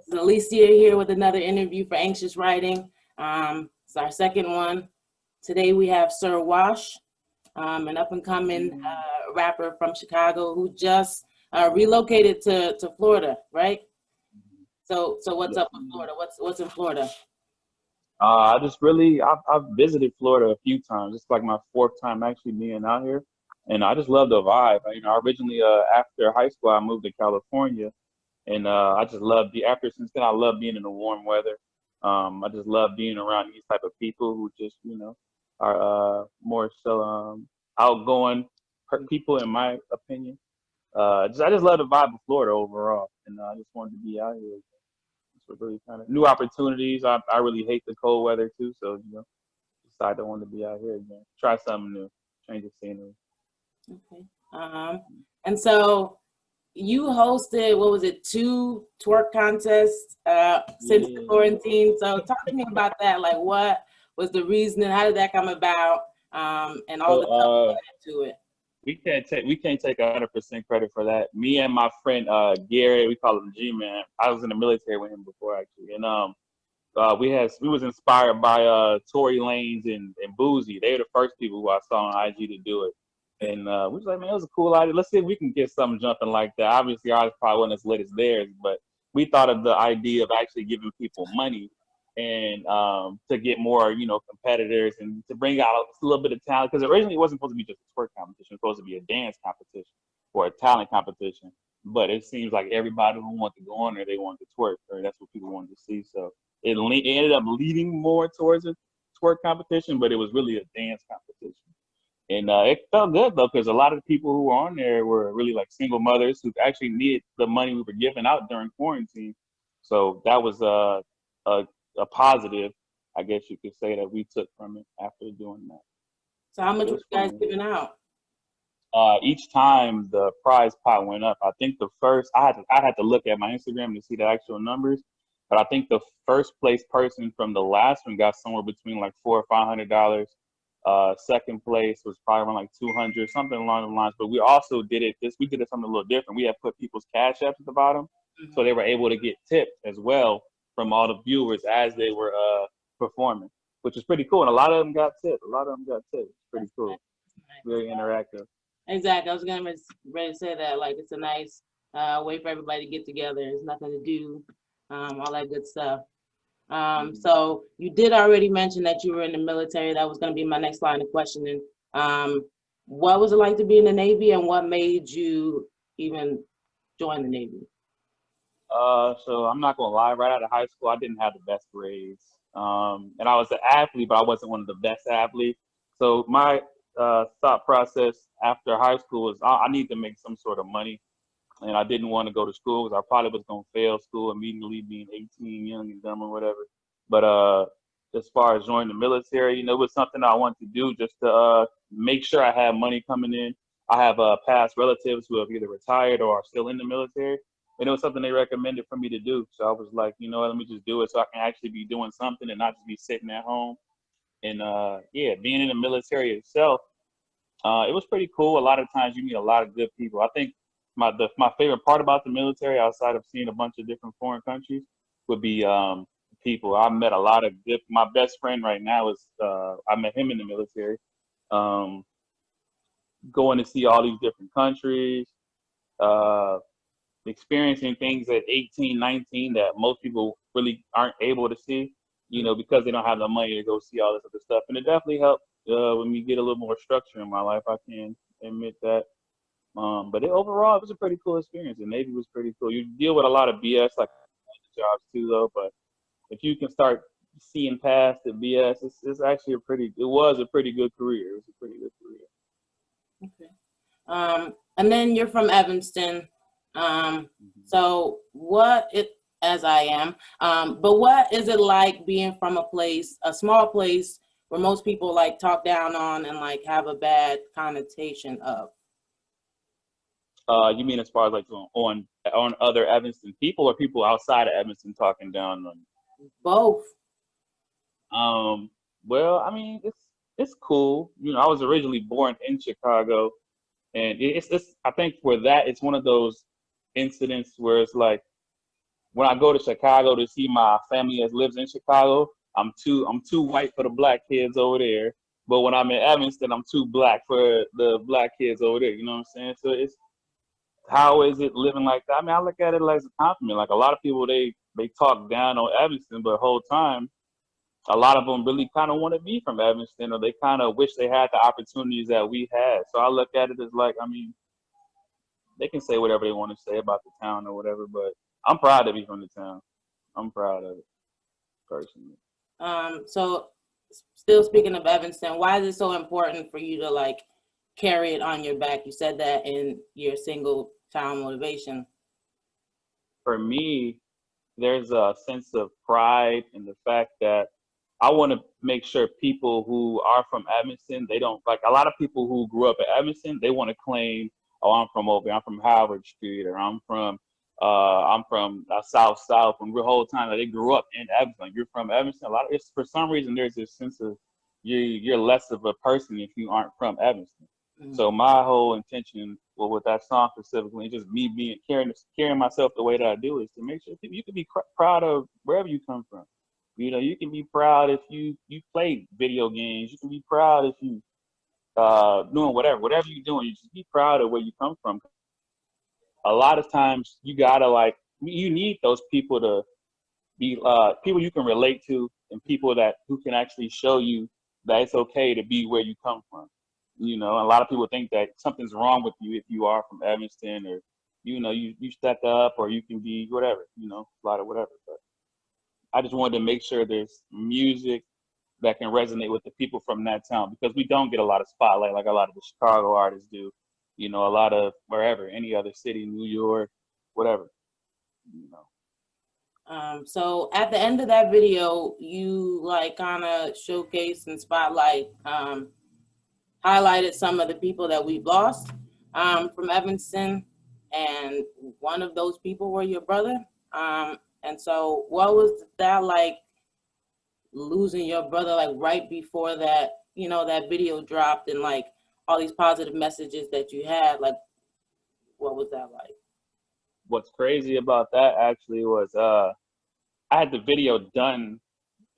This is Alicia here with another interview for Anxious Writing. It's our second one. Today we have SirWash, an up-and-coming rapper from Chicago who just relocated to Florida, right? So what's up with Florida? What's in Florida? I've visited Florida a few times. It's like my fourth time actually being out here, and I just love the vibe. Originally after high school, I moved to California, and I just love since then I love being in the warm weather. I just love being around these type of people who just are more so outgoing people in my opinion. I just love the vibe of Florida overall, and I just wanted to be out here. So really kind of new opportunities. I really hate the cold weather too, so decided I wanted to be out here again. Try something new, change of scenery. Okay. And so you hosted, what was it, 2 twerk contests since the quarantine. So talk to me about that. Like, what was the reason and how did that come about? And all the stuff to it. We can't take 100% credit for that. Me and my friend Gary, we call him G-Man. I was in the military with him before actually, and we was inspired by Tory Lanez and Boozy. They were the first people who I saw on IG to do it, and we was like, man, it was a cool idea. Let's see if we can get something jumping like that. Obviously, ours probably wasn't as lit as theirs, but we thought of the idea of actually giving people money and to get more, competitors and to bring out a little bit of talent. Because originally it wasn't supposed to be just a twerk competition. It was supposed to be a dance competition or a talent competition. But it seems like everybody who wanted to go on there, they wanted to twerk, or that's what people wanted to see. So it ended up leading more towards a twerk competition, but it was really a dance competition. And it felt good, though, because a lot of the people who were on there were really like single mothers who actually needed the money we were giving out during quarantine. So that was a positive, I guess you could say, that we took from it after doing that. So how much were you guys giving out? Each time the prize pot went up, I think the first, I had to look at my Instagram to see the actual numbers, but I think the first place person from the last one got somewhere between like $400 or $500. Second place was probably around like 200, something along the lines. But we also did it something a little different. We had put people's cash apps at the bottom, so they were able to get tipped as well from all the viewers as they were performing, which is pretty cool. And a lot of them got tipped. It's pretty cool. Very interactive. Exactly. I was ready to say that. Like, it's a nice way for everybody to get together. There's nothing to do, all that good stuff. So you did already mention that you were in the military. That was going to be my next line of questioning. What was it like to be in the Navy, and what made you even join the Navy? So I'm not gonna lie, right out of high school, I didn't have the best grades. And I was an athlete, but I wasn't one of the best athletes. So my thought process after high school was I need to make some sort of money. And I didn't want to go to school because I probably was gonna fail school immediately, being 18, young and dumb or whatever. But as far as joining the military, it was something I wanted to do just to make sure I had money coming in. I have past relatives who have either retired or are still in the military. And it was something they recommended for me to do. So I was like, let me just do it so I can actually be doing something and not just be sitting at home. And being in the military itself, it was pretty cool. A lot of times you meet a lot of good people. I think my favorite part about the military, outside of seeing a bunch of different foreign countries, would be people. I met a lot of good. My best friend right now is I met him in the military. Going to see all these different countries. Experiencing things at 18, 19 that most people really aren't able to see, because they don't have the money to go see all this other stuff. And it definitely helped with me get a little more structure in my life. I can admit that. But overall, it was a pretty cool experience. The Navy was pretty cool. You deal with a lot of BS, like jobs too, though. But if you can start seeing past the BS, it was a pretty good career. It was a pretty good career. Okay. And then you're from Evanston. So as I am, but what is it like being from a small place where most people like talk down on and like have a bad connotation of? You mean as far as like on other Evanston people, or people outside of Evanston talking down on you? Both. Well, I mean, it's cool. I was originally born in Chicago, and it's I think for that, it's one of those incidents where it's like when I go to Chicago to see my family that lives in Chicago, I'm too white for the black kids over there. But when I'm in Evanston, I'm too black for the black kids over there. You know what I'm saying? So it's how is it living like that? I mean, I look at it as a compliment. Like a lot of people, they talk down on Evanston, but the whole time, a lot of them really kind of want to be from Evanston, or they kind of wish they had the opportunities that we had. So I look at it as like, I mean, they can say whatever they want to say about the town or whatever, but I'm proud to be from the town. I'm proud of it personally. So still speaking of Evanston, why is it so important for you to like carry it on your back? You said that in your single town motivation. For me, there's a sense of pride in the fact that I want to make sure people who are from Evanston, they don't like a lot of people who grew up in Evanston, they want to claim, oh, I'm from over here, I'm from Howard Street, or I'm from South, and the whole time that they grew up in Evanston. Like, you're from Evanston. A lot of it's for some reason there's this sense of you're less of a person if you aren't from Evanston. Mm. So my whole intention, well, with that song specifically, just me being carrying myself the way that I do, is to make sure you can be proud of wherever you come from. You know, you can be proud if you play video games. You can be proud if you doing whatever you're doing. You just be proud of where you come from. A lot of times you gotta like you need those people to be people you can relate to, and people that who can actually show you that it's okay to be where you come from. You know, a lot of people think that something's wrong with you if you are from Evanston, or you stepped up, or you can be whatever. You know, a lot of whatever. But I just wanted to make sure there's music that can resonate with the people from that town, because we don't get a lot of spotlight like a lot of the Chicago artists do. You know, a lot of wherever, any other city, New York, whatever. You know. So at the end of that video, you like kind of showcased and highlighted some of the people that we've lost from Evanston, and one of those people were your brother. And so what was that like, losing your brother like right before that, that video dropped, and like all these positive messages that you had, like what was that like? What's crazy about that actually was I had the video done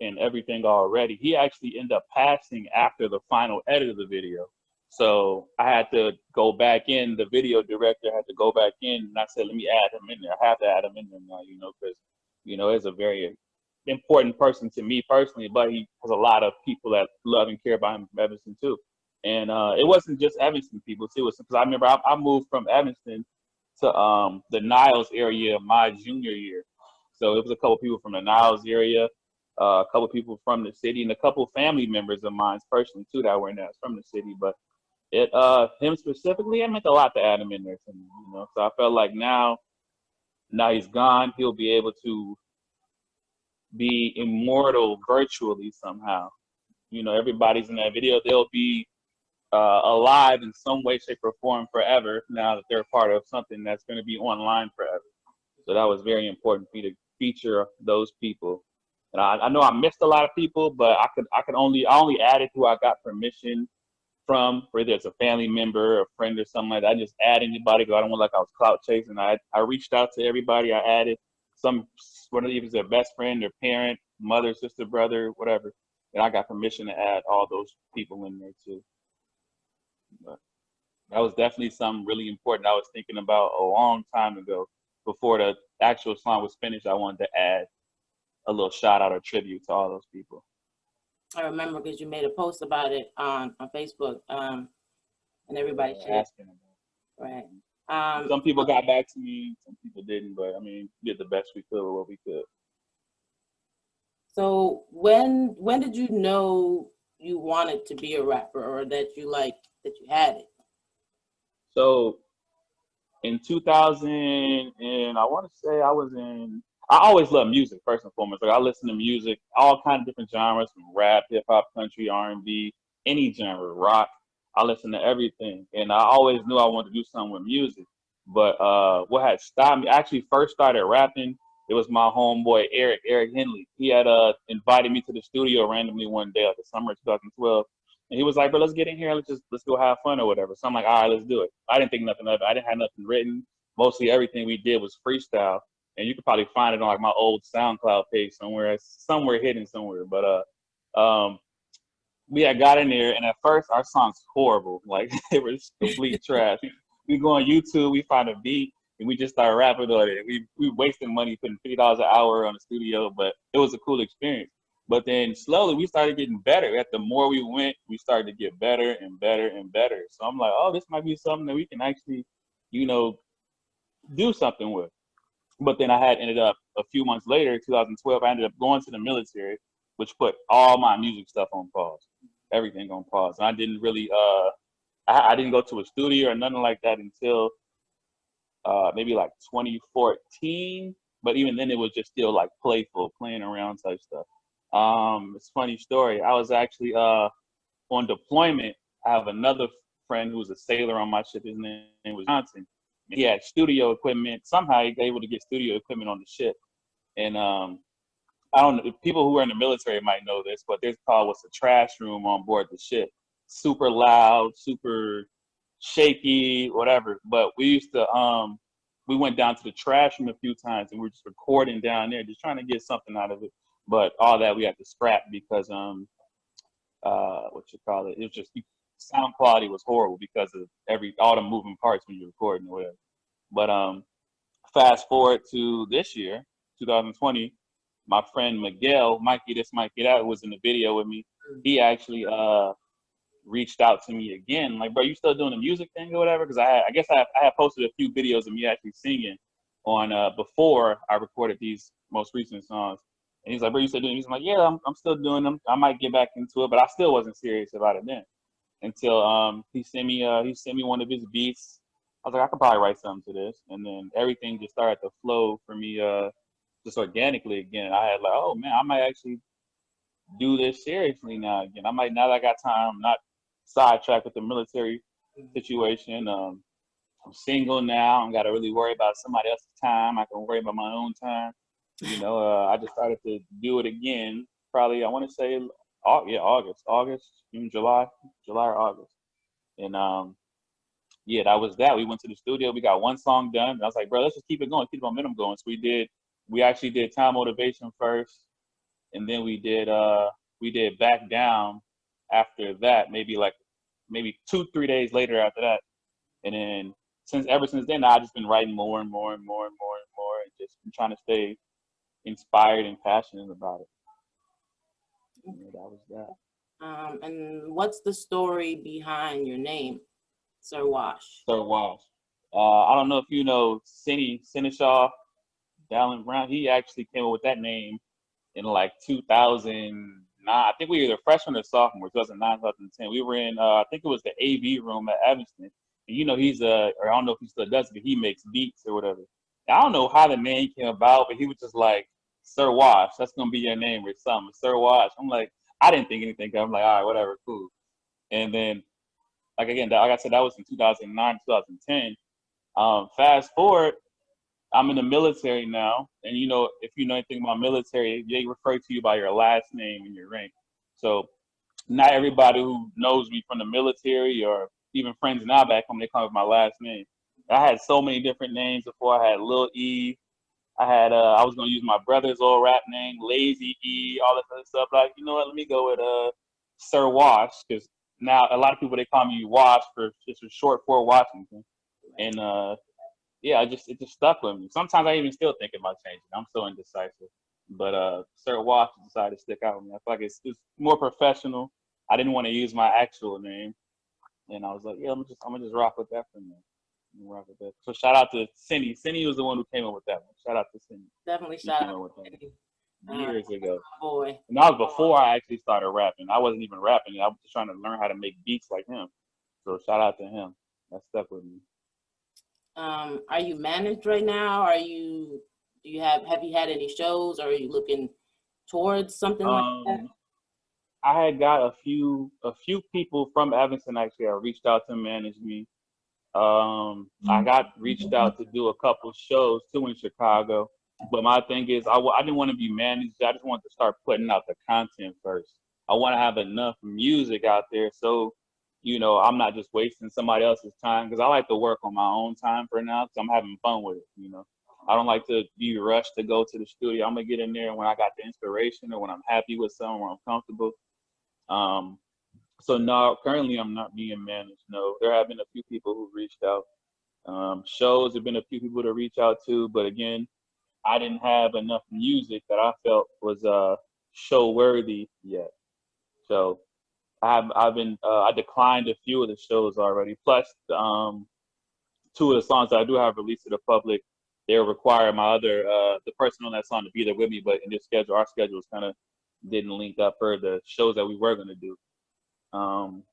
and everything already. He actually ended up passing after the final edit of the video. So I had to go back in, the video director had to go back in, and I said, let me add him in there. I have to add him in there now, because, it's a very important person to me personally, but he has a lot of people that love and care about him from Evanston too. And it wasn't just Evanston people too. Because I remember I moved from Evanston to the Niles area my junior year. So it was a couple people from the Niles area, a couple people from the city, and a couple family members of mine personally too that were in there from the city. But him specifically, it meant a lot to add him in there to me. So I felt like now he's gone, he'll be able to be immortal virtually somehow. Everybody's in that video, they'll be alive in some way, shape, or form forever now that they're part of something that's going to be online forever. So that was very important for me to feature those people. And I know I missed a lot of people, but I only added who I got permission from, whether it's a family member, a friend, or something like that. I just add anybody because I don't want like I was clout chasing. I reached out to everybody. I added whether it was their best friend, their parent, mother, sister, brother, whatever. And I got permission to add all those people in there too. But that was definitely something really important I was thinking about a long time ago. Before the actual song was finished, I wanted to add a little shout out or tribute to all those people. I remember because you made a post about it on Facebook, and everybody shared. Right. Some people got back to me, some people didn't, but I mean, we did the best we could with what we could. So when did you know you wanted to be a rapper, or that you had it? So in 2000, and I want to say I always loved music first and foremost. Like I listen to music, all kinds of different genres, from rap, hip hop, country, R&B, any genre, rock. I listen to everything, and I always knew I wanted to do something with music. But what had stopped me, I actually first started rapping. It was my homeboy Eric Henley. He had invited me to the studio randomly one day, like the summer of 2012. And he was like, bro, let's get in here. Let's go have fun or whatever. So I'm like, all right, let's do it. I didn't think nothing of it. I didn't have nothing written. Mostly everything we did was freestyle. and you could probably find it on like my old SoundCloud page somewhere. It's somewhere hidden somewhere. But we had got in there, and at first our song's horrible. Like it was complete trash. We go on YouTube, we find a beat, and we just start rapping on it. We wasted money putting $50 an hour on the studio, but it was a cool experience. But then slowly we started getting better. The more we went, we started to get better and better and better. So I'm like, oh, this might be something that we can actually, do something with. But then I had ended up a few months later, 2012, I ended up going to the military, which put all my music stuff on pause, everything on pause. And I didn't really, I didn't go to a studio or nothing like that until maybe like 2014. But even then, it was just still like playful, playing around type stuff. It's a funny story. I was actually on deployment. I have another friend who was a sailor on my ship. His name was Johnson. He had studio equipment. Somehow he was able to get studio equipment on the ship. And I don't know, people who are in the military might know this, but there's called what's a trash room on board the ship. Super loud, super shaky, whatever. But we used to, we went down to the trash room a few times and we were just recording down there, just trying to get something out of it. But all that we had to scrap because, it was just, sound quality was horrible because of all the moving parts when you're recording or whatever. But fast forward to this year, 2020, my friend Miguel, Mikey this, Mikey that, was in the video with me. He actually reached out to me again, like, bro, you still doing the music thing or whatever? Because I guess I had posted a few videos of me actually singing on before I recorded these most recent songs. And he's like, bro, you still doing music? I'm like, yeah, I'm still doing them. I might get back into it, but I still wasn't serious about it then. Until he sent me one of his beats. I was like, I could probably write something to this, and then everything just started to flow for me, just organically again. I had like, oh man, I might actually do this seriously now again. I might, now that I got time, I'm not sidetracked with the military situation. I'm single now. I don't got to really worry about somebody else's time. I can worry about my own time. I just started to do it again. Probably, I want to say, August, June, July or August. And that was that. We went to the studio. We got one song done. And I was like, bro, let's just keep it going, keep the momentum going. So we actually did Time Motivation first, and then we did Back Down after that. Maybe 2-3 days later after that. And then ever since then, I've just been writing more and more and more and more and more, and just been trying to stay inspired and passionate about it. Yeah, that was that. And what's the story behind your name, SirWash? SirWash. I don't know if you know Seneschal Dallin Brown. He actually came up with that name in like 2009. I think we were either freshman or sophomore, 2009, 2010. We were in, I think it was the AV room at Evanston. And he's or I don't know if he still does, but he makes beats or whatever. I don't know how the name came about, but he was just like, SirWash, that's gonna be your name or something. SirWash. I'm like, I didn't think anything. I'm like, all right, whatever, cool. And then, like I said, that was in 2009, 2010. Fast forward, I'm in the military now, and if you know anything about military, they refer to you by your last name and your rank. So, not everybody who knows me from the military or even friends now back home, they call me my last name. I had so many different names before. I had Lil E. I was gonna use my brother's old rap name, Lazy E, all this other stuff. Like, you know what? Let me go with SirWash, because now a lot of people, they call me Wash for just short for Washington, and it just stuck with me. Sometimes I even still think about changing. I'm so indecisive, but SirWash decided to stick out with me. I feel like it's more professional. I didn't want to use my actual name, and I was like, yeah, I'm gonna just rock with that for now. So shout out to Cindy. Cindy was the one who came up with that one. Shout out to Cindy. Definitely shout out to Cindy. Years ago. Boy. And that was before I actually started rapping. I wasn't even rapping. I was just trying to learn how to make beats like him. So shout out to him. That stuck with me. Are you managed right now? Have you had any shows, or are you looking towards something like that? I had got a few people from Evanston actually reached out to manage me. I got reached out to do a couple shows too in Chicago, but my thing is I didn't want to be managed. I just wanted to start putting out the content first. I want to have enough music out there so I'm not just wasting somebody else's time, because I like to work on my own time for now, because I'm having fun with it. I don't like to be rushed to go to the studio. I'm gonna get in there when I got the inspiration or when I'm happy with something, where I'm comfortable. Um, so no, currently I'm not being managed. No, there have been a few people who reached out. Shows have been a few people to reach out to, but again, I didn't have enough music that I felt was show worthy yet. So I declined a few of the shows already. Plus, two of the songs that I do have released to the public, they require my other the person on that song to be there with me, but in this schedule, our schedules kind of didn't link up for the shows that we were gonna do. Um,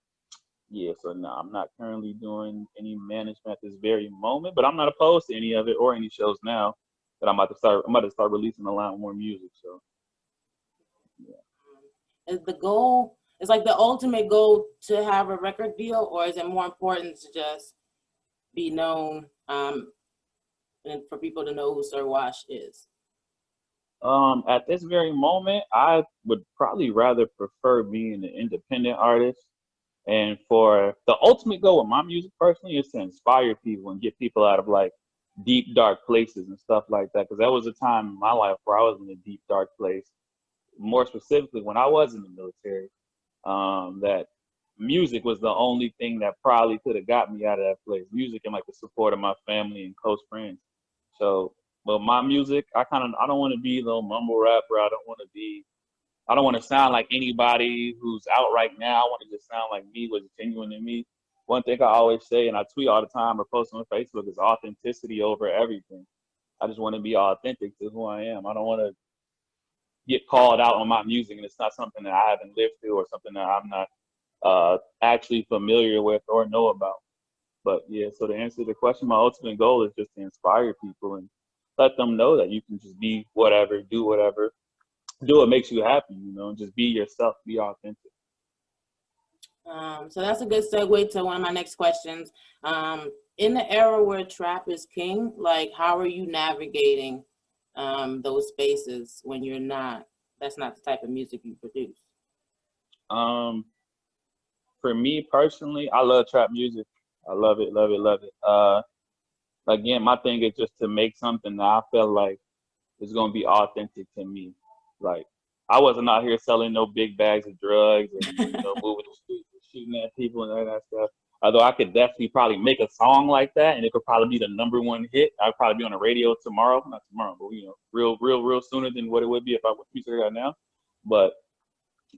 yeah, so no, I'm not currently doing any management at this very moment, but I'm not opposed to any of it or any shows now that I'm about to start. I'm about to start releasing a lot more music. So yeah. Is the goal, is like the ultimate goal to have a record deal, or is it more important to just be known, and for people to know who SirWash is? At this very moment, I would probably rather prefer being an independent artist. And for the ultimate goal with my music personally is to inspire people and get people out of like deep, dark places and stuff like that. Because that was a time in my life where I was in a deep, dark place. More specifically, when I was in the military, that music was the only thing that probably could have got me out of that place. Music and like the support of my family and close friends. So, but my music, I don't want to be the mumble rapper. I don't want to sound like anybody who's out right now. I want to just sound like me, what's genuine in me. One thing I always say, and I tweet all the time or post on Facebook, is authenticity over everything. I just want to be authentic to who I am. I don't want to get called out on my music and it's not something that I haven't lived through or something that I'm not actually familiar with or know about. But yeah, so to answer the question, my ultimate goal is just to inspire people and let them know that you can just be whatever, do whatever, do what makes you happy, you know, just be yourself, be authentic. So that's a good segue to one of my next questions. In the era where trap is king, like how are you navigating those spaces when that's not the type of music you produce? Um, for me personally, I love trap music. I love it, love it, love it. Again, my thing is just to make something that I feel like is gonna be authentic to me. Like I wasn't out here selling no big bags of drugs and moving the streets and shooting at people and all that stuff. Although I could definitely probably make a song like that and it could probably be the #1 hit. I'd probably be on the radio tomorrow, not tomorrow, but real sooner than what it would be if I was music right now. But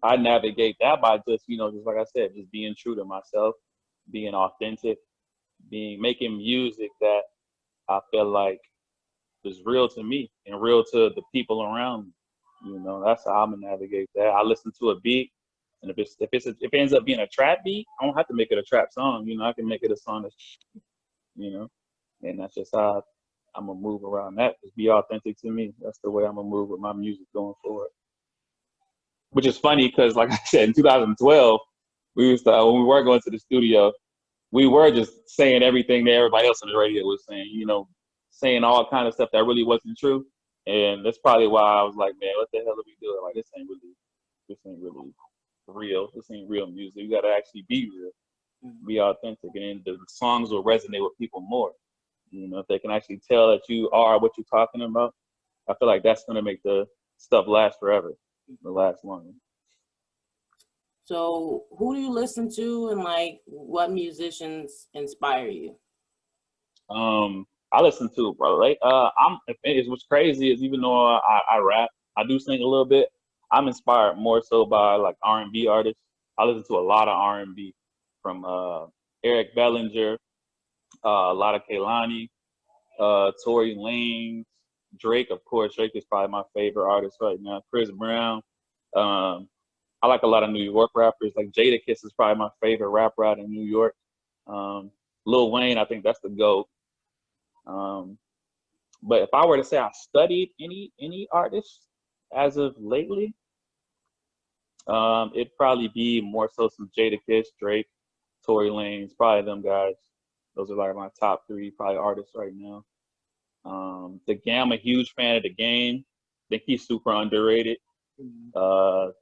I navigate that by just just like I said, just being true to myself, being authentic, being making music that I feel like is real to me and real to the people around me. That's how I'm gonna navigate that. I listen to a beat, and if it ends up being a trap beat, I don't have to make it a trap song. I can make it a song that's you know, and that's just how I'm gonna move around that. Just be authentic to me. That's the way I'm gonna move with my music going forward. Which is funny because, like I said, in 2012, we used to when we were going to the studio, we were just saying everything that everybody else on the radio was saying. Saying all kind of stuff that really wasn't true. And that's probably why I was like, man, what the hell are we doing? Like, this ain't really real. This ain't real music. You gotta actually be real, be authentic, and then the songs will resonate with people more. If they can actually tell that you are what you're talking about, I feel like that's gonna make the stuff last forever, last longer. So who do you listen to, and like what musicians inspire you? I listen to it, bro. Like, what's crazy is even though I rap, I do sing a little bit. I'm inspired more so by like R&B artists. I listen to a lot of R&B from Eric Bellinger, a lot of Kehlani, Tory Lanez, Drake. Of course, Drake is probably my favorite artist right now. Chris Brown. Um, I like a lot of New York rappers. Like Jadakiss is probably my favorite rapper out in New York. Lil Wayne, I think that's the GOAT. But if I were to say I studied any artist as of lately, it'd probably be more so some Jadakiss, Drake, Tory Lanez, probably them guys. Those are like my top 3 probably artists right now. The Game, I'm a huge fan of The Game. I think he's super underrated. Those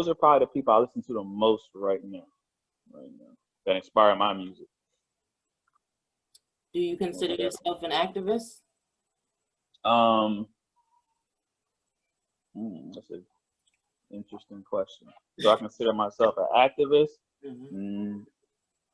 are probably the people I listen to the most right now that inspire my music. Do you consider yourself an activist? Um, that's an interesting question. Do I consider myself an activist? Mhm. Mm,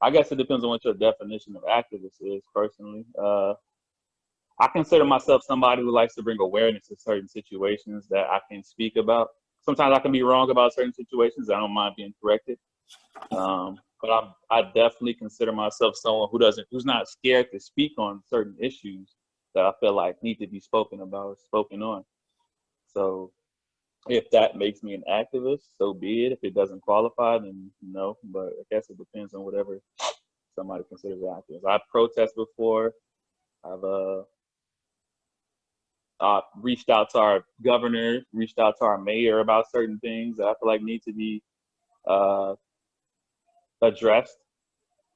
I guess it depends on what your definition of activist is. Personally, I consider myself somebody who likes to bring awareness to certain situations that I can speak about. Sometimes I can be wrong about certain situations. I don't mind being corrected. But I definitely consider myself someone who's not scared to speak on certain issues that I feel like need to be spoken about, spoken on. So if that makes me an activist, so be it. If it doesn't qualify, then no. But I guess it depends on whatever somebody considers an activist. I've protested before. I've reached out to our governor, reached out to our mayor about certain things that I feel like need to be uh, addressed.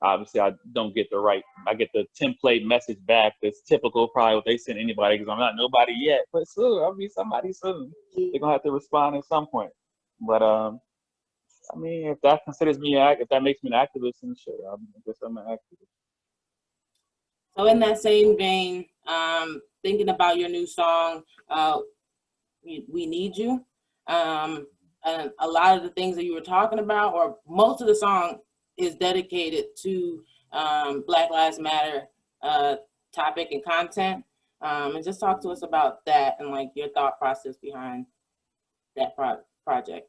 Obviously, I get the template message back that's typical, probably what they send anybody because I'm not nobody yet, but soon I'll be somebody soon. They're gonna have to respond at some point. But I mean, if that considers me, if that makes me an activist, then sure, I guess I'm an activist. So in that same vein, thinking about your new song, "We Need You," and a lot of the things that you were talking about, or most of the song, is dedicated to Black Lives Matter topic and content. And just talk to us about that and like your thought process behind that project.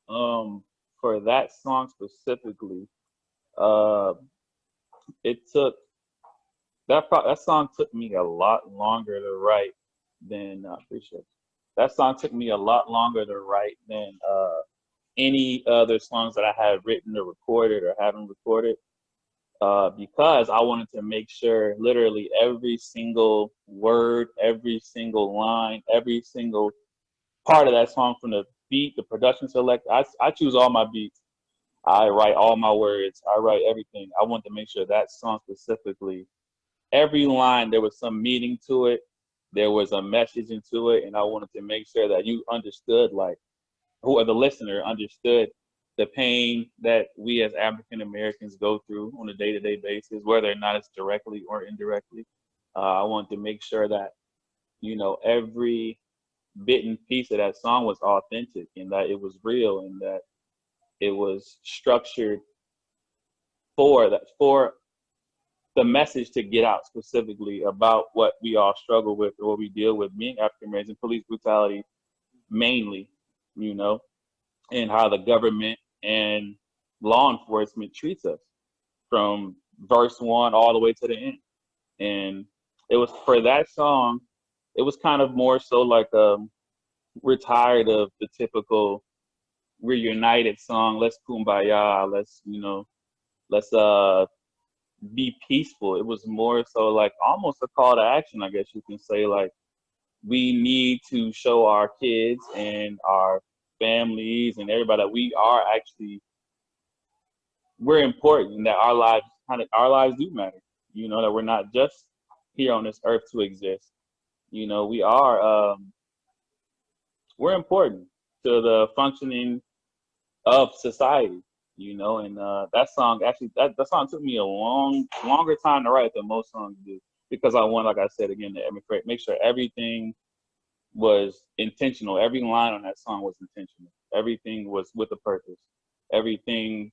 Um, for that song specifically, uh, it took that song took me a lot longer to write than I appreciate it. That song took me a lot longer to write than any other songs that I had written or recorded or haven't recorded, because I wanted to make sure literally every single word, every single line, every single part of that song, from the beat, the production select. I choose all my beats. I write all my words. I write everything. I want to make sure that song specifically, every line, there was some meaning to it. There was a message into it. And I wanted to make sure that you understood, like, who or the listener understood the pain that we as African Americans go through on a day-to-day basis, whether or not it's directly or indirectly. I wanted to make sure that, every bit and piece of that song was authentic and that it was real and that it was structured for the message to get out specifically about what we all struggle with or what we deal with being African Americans, police brutality mainly, you know, and how the government and law enforcement treats us from verse one all the way to the end. And it was for that song, it was kind of more so like we're tired of the typical we're united song, let's kumbaya, let's be peaceful. It was more so like almost a call to action, I guess you can say. Like, we need to show our kids and our families and everybody that we're important and that our lives do matter. That we're not just here on this earth to exist. We are we're important to the functioning of society. And that song actually that song took me a longer time to write than most songs do, because I want, like I said again, to make sure everything was intentional. Every line on that song was intentional. Everything was with a purpose. Everything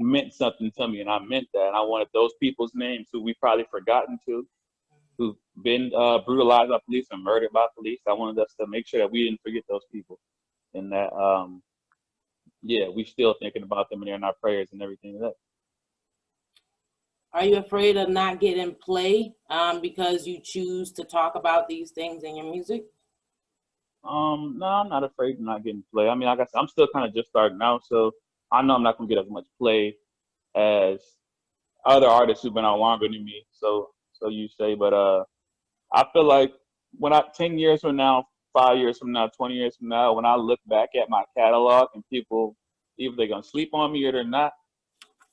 meant something to me, and I meant that. And I wanted those people's names who we probably forgotten to, who've been brutalized by police and murdered by police. I wanted us to make sure that we didn't forget those people, and that yeah, we still thinking about them and they're in our prayers and everything like that. Are you afraid of not getting play because you choose to talk about these things in your music? No, I'm not afraid of not getting play. I mean, like I said, I'm still kind of just starting out, so I know I'm not gonna get as much play as other artists who've been out longer than me. So you say, but I feel like 10 years from now, 5 years from now, 20 years from now, when I look back at my catalog and people, either they're gonna sleep on me or they're not,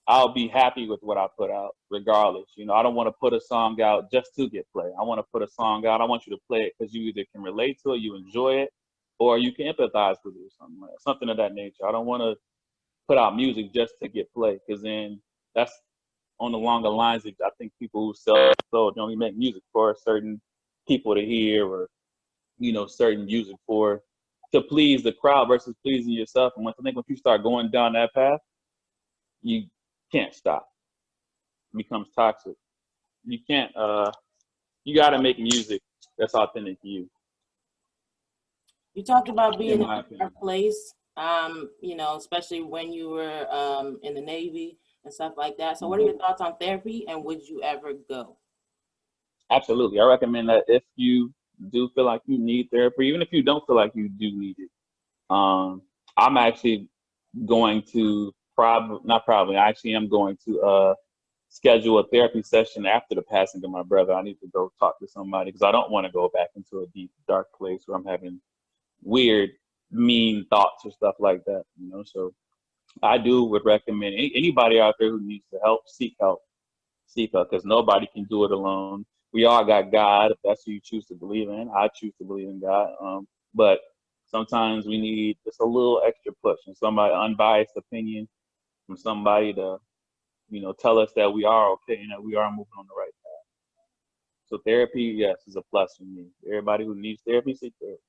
I'll be happy with what I put out, regardless. I don't want to put a song out just to get play. I want to put a song out. I want you to play it because you either can relate to it, you enjoy it, or you can empathize with it, or something of that nature. I don't want to put out music just to get play, because then that's on the longer lines. I think people who sell don't only make music for a certain people to hear or, you know, certain music for to please the crowd versus pleasing yourself. And I think once you start going down that path, you can't stop. It becomes toxic. You can't. You got to make music that's authentic to you. You talked about being in my a opinion. dark place, you know, especially when you were in the Navy and stuff like that. So what are your thoughts on therapy, and would you ever go? Absolutely. I recommend that if you do feel like you need therapy, even if you don't feel like you do need it. I'm actually going to I actually am going to schedule a therapy session after the passing of my brother. I need to go talk to somebody because I don't want to go back into a deep, dark place where I'm having weird, mean thoughts or stuff like that, you know. So I would recommend anybody out there who needs to seek help, because nobody can do it alone. We all got God, if that's who you choose to believe in. I choose to believe in God. But sometimes we need just a little extra push and somebody unbiased opinion from somebody to, you know, tell us that we are okay and that we are moving on the right path. So therapy, yes, is a plus for me. Everybody who needs therapy, seek therapy.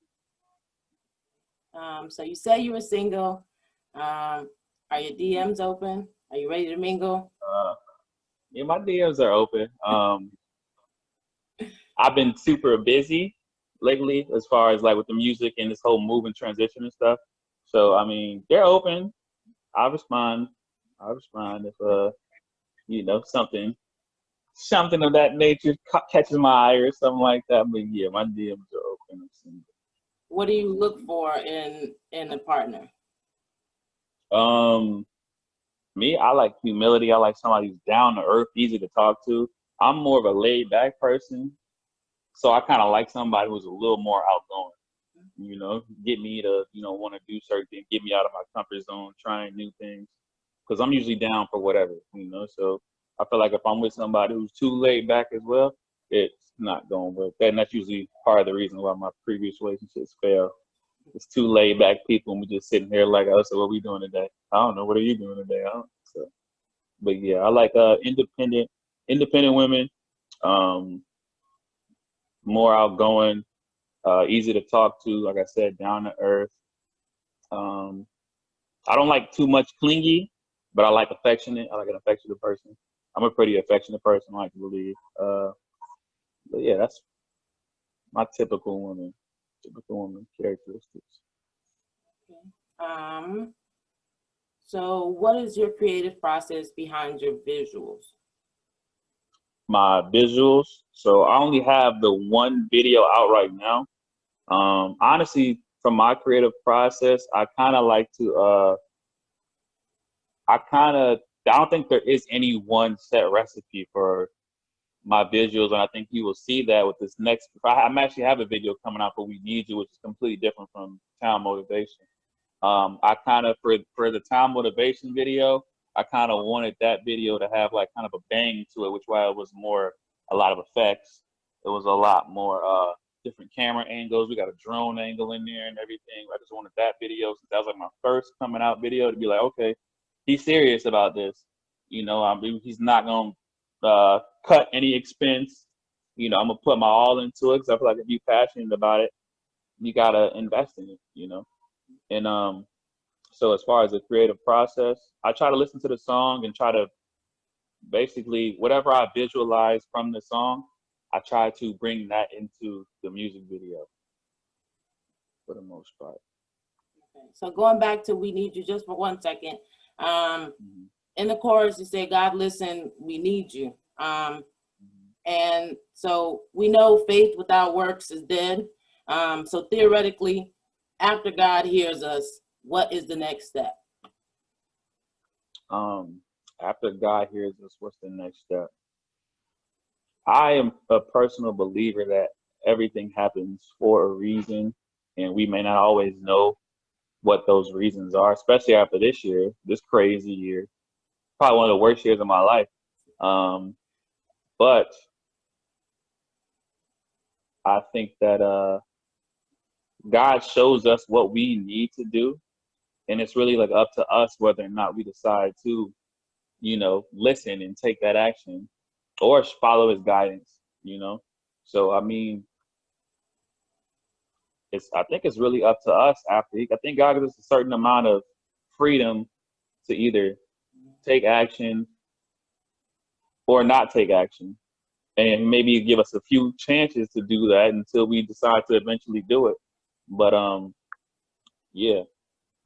So you say you were single. Are your DMs open? Are you ready to mingle? Yeah, my DMs are open. I've been super busy lately as far as like with the music and this whole move and transition and stuff. So I mean, they're open. I'll respond. If you know, something of that nature catches my eye or something like that. But yeah, my DMs are open. What do you look for in a partner? Me, I like humility. I like somebody who's down to earth, easy to talk to. I'm more of a laid back person. So I kind of like somebody who's a little more outgoing, you know, get me to, you know, want to do certain things, get me out of my comfort zone, trying new things. Because I'm usually down for whatever, you know. So I feel like if I'm with somebody who's too laid back as well, it's not going to work. And that's usually part of the reason why my previous relationships fail. It's too laid back people, and we just sitting here like, oh, so what are we doing today? I don't know. What are you doing today? I don't know. So, but yeah, I like independent women. More outgoing, easy to talk to. Like I said, down to earth. I don't like too much clingy, but I like affectionate. I like an affectionate person. I'm a pretty affectionate person, I like to believe. But yeah, that's my typical woman characteristics. Okay. So what is your creative process behind your visuals? My visuals. So I only have the one video out right now. Honestly, from my creative process, I kind of like to, I don't think there is any one set recipe for my visuals. And I think you will see that with this next, I'm actually have a video coming out for We Need You, which is completely different from Town Motivation. I kind of, for the Town Motivation video, I kind of wanted that video to have like kind of a bang to it, which why it was more, a lot of effects. It was a lot more different camera angles. We got a drone angle in there and everything. I just wanted that video, since that was like my first coming out video, to be like, okay, he's serious about this. You know, I mean, he's not going to cut any expense. You know, I'm going to put my all into it, because I feel like if you're passionate about it, you got to invest in it, you know. And so as far as the creative process, I try to listen to the song and try to basically, whatever I visualize from the song, I try to bring that into the music video for the most part. Okay. So going back to We Need You just for 1 second. In the chorus, you say, God, listen, we need you. And so we know faith without works is dead. So theoretically, after God hears us, what is the next step? After God hears us, what's the next step? I am a personal believer that everything happens for a reason, and we may not always know what those reasons are, especially after this year, this crazy year, probably one of the worst years of my life. But I think that God shows us what we need to do, and it's really like up to us whether or not we decide to, you know, listen and take that action or follow his guidance, you know. So I mean, I think it's really up to us after. I think God gives us a certain amount of freedom to either take action or not take action, and maybe give us a few chances to do that until we decide to eventually do it. But yeah,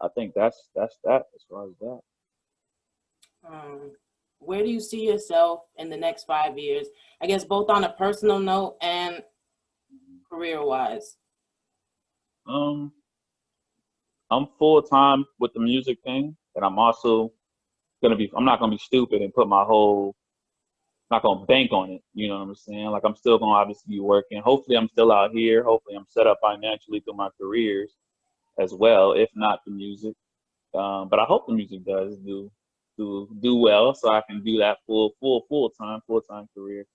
I think that's that as far as that. Um, where do you see yourself in the next 5 years? I guess both on a personal note and career-wise. Um, I'm full time with the music thing, and I'm also I'm not gonna be stupid and put my whole, not gonna bank on it. You know what I'm saying? Like, I'm still gonna obviously be working. Hopefully, I'm still out here. Hopefully, I'm set up financially through my careers as well, if not the music. But I hope the music does do well, so I can do that full time career.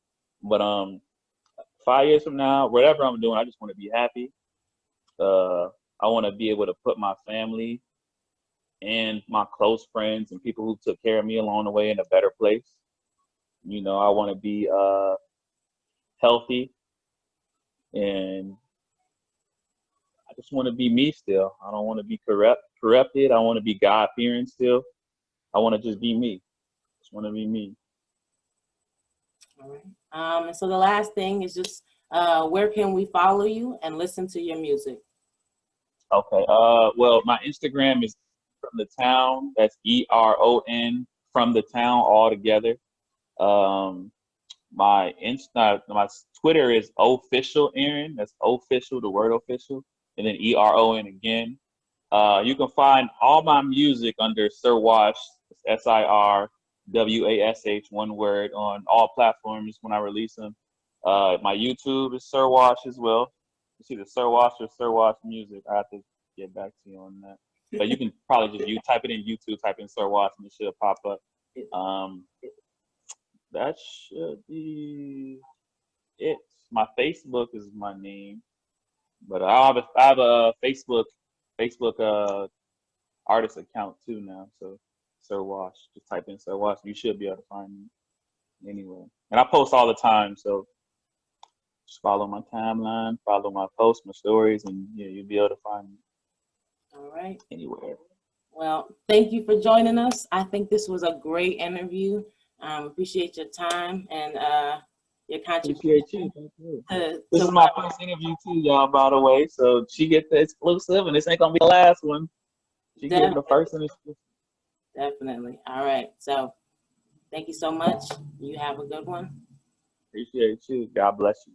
But 5 years from now, whatever I'm doing, I just want to be happy. I want to be able to put my family and my close friends and people who took care of me along the way in a better place. You know, I want to be healthy, and I just want to be me still. I don't want to be corrupted. I want to be God fearing still. I want to just be me. Just want to be me. All right. And so the last thing is just where can we follow you and listen to your music? Okay. Well, my Instagram is from the town. That's ERON from the town all together. Um, my Twitter is official Aaron. That's official, the word official, and then ERON again. You can find all my music under SirWash, SirWash, one word, on all platforms when I release them. My YouTube is SirWash as well. It's either SirWash or SirWash Music. I have to get back to you on that. But you can probably just type it in YouTube, type in SirWash, and it should pop up. That should be it. My Facebook is my name, but I have a Facebook artist account too now. So SirWash, just type in SirWash, you should be able to find me anyway. And I post all the time, so just follow my timeline, follow my posts, my stories, and yeah, you'll be able to find me. All right. Anywhere. Well, thank you for joining us. I think this was a great interview. Appreciate your time and your contribution. Appreciate you. Thank you. This is my first interview too, y'all, by the way. So she gets the exclusive, and this ain't gonna be the last one. She gets the first and exclusive. Definitely. All right. So thank you so much. You have a good one. Appreciate you. God bless you.